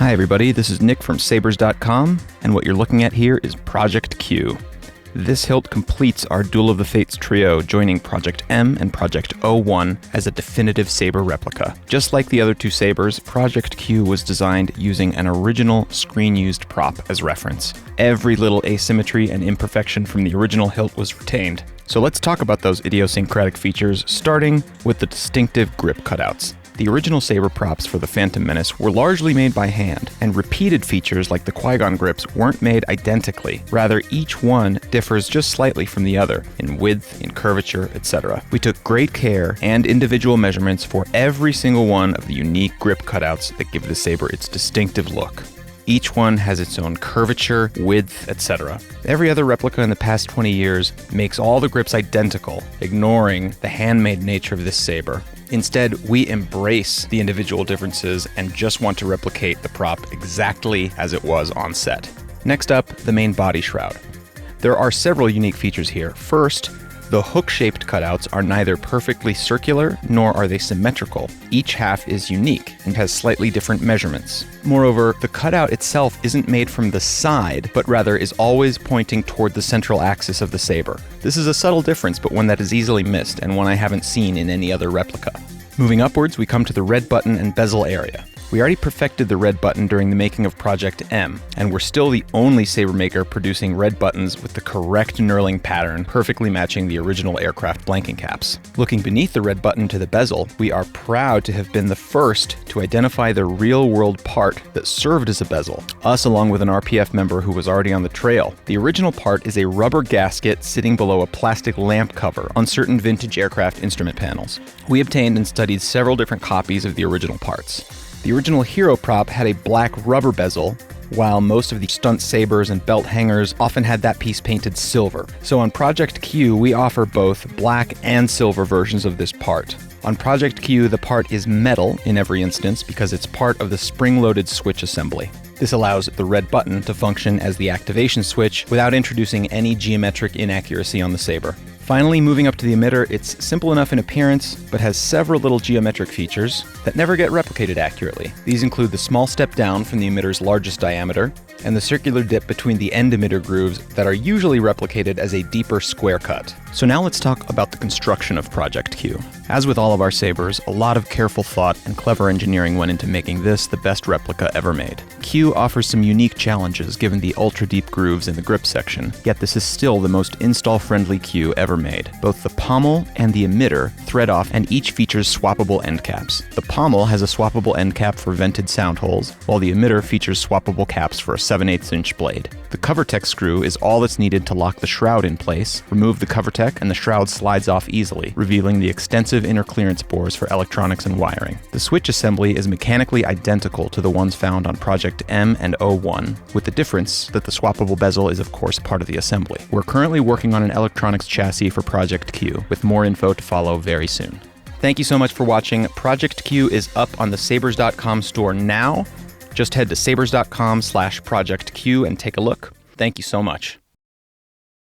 Hi everybody, this is Nick from Saberz.com, and what you're looking at here is Project Q. This hilt completes our Duel of the Fates trio, joining Project M and Project O1 as a definitive saber replica. Just like the other two sabers, Project Q was designed using an original screen-used prop as reference. Every little asymmetry and imperfection from the original hilt was retained. So let's talk about those idiosyncratic features, starting with the distinctive grip cutouts. The original saber props for the Phantom Menace were largely made by hand, and repeated features like the Qui-Gon grips weren't made identically. Rather, each one differs just slightly from the other, in width, in curvature, etc. We took great care and individual measurements for every single one of the unique grip cutouts that give the saber its distinctive look. Each one has its own curvature, width, etc. Every other replica in the past 20 years makes all the grips identical, ignoring the handmade nature of this saber. Instead, we embrace the individual differences and just want to replicate the prop exactly as it was on set. Next up, the main body shroud. There are several unique features here. First, the hook-shaped cutouts are neither perfectly circular nor are they symmetrical. Each half is unique and has slightly different measurements. Moreover, the cutout itself isn't made from the side, but rather is always pointing toward the central axis of the saber. This is a subtle difference, but one that is easily missed and one I haven't seen in any other replica. Moving upwards, we come to the red button and bezel area. We already perfected the red button during the making of Project M, and we're still the only saber maker producing red buttons with the correct knurling pattern, perfectly matching the original aircraft blanking caps. Looking beneath the red button to the bezel, we are proud to have been the first to identify the real-world part that served as a bezel, us along with an RPF member who was already on the trail. The original part is a rubber gasket sitting below a plastic lamp cover on certain vintage aircraft instrument panels. We obtained and studied several different copies of the original parts. The original hero prop had a black rubber bezel, while most of the stunt sabers and belt hangers often had that piece painted silver. So on Project Q, we offer both black and silver versions of this part. On Project Q, the part is metal in every instance because it's part of the spring-loaded switch assembly. This allows the red button to function as the activation switch without introducing any geometric inaccuracy on the saber. Finally, moving up to the emitter, it's simple enough in appearance, but has several little geometric features that never get replicated accurately. These include the small step down from the emitter's largest diameter, and the circular dip between the end emitter grooves that are usually replicated as a deeper square cut. So now let's talk about the construction of Project Q. As with all of our sabers, a lot of careful thought and clever engineering went into making this the best replica ever made. Q offers some unique challenges given the ultra-deep grooves in the grip section, yet this is still the most install-friendly Q ever made. Both the pommel and the emitter thread off, and each features swappable end caps. The pommel has a swappable end cap for vented sound holes, while the emitter features swappable caps for a 7/8" blade. The CoverTech screw is all that's needed to lock the shroud in place. Remove the CoverTech and the shroud slides off easily, revealing the extensive inner clearance bores for electronics and wiring. The switch assembly is mechanically identical to the ones found on Project M and O1, with the difference that the swappable bezel is of course part of the assembly. We're currently working on an electronics chassis for Project Q, with more info to follow very soon. Thank you so much for watching. Project Q is up on the Saberz.com store now. Just head to Saberz.com/Project Q and take a look. Thank you so much.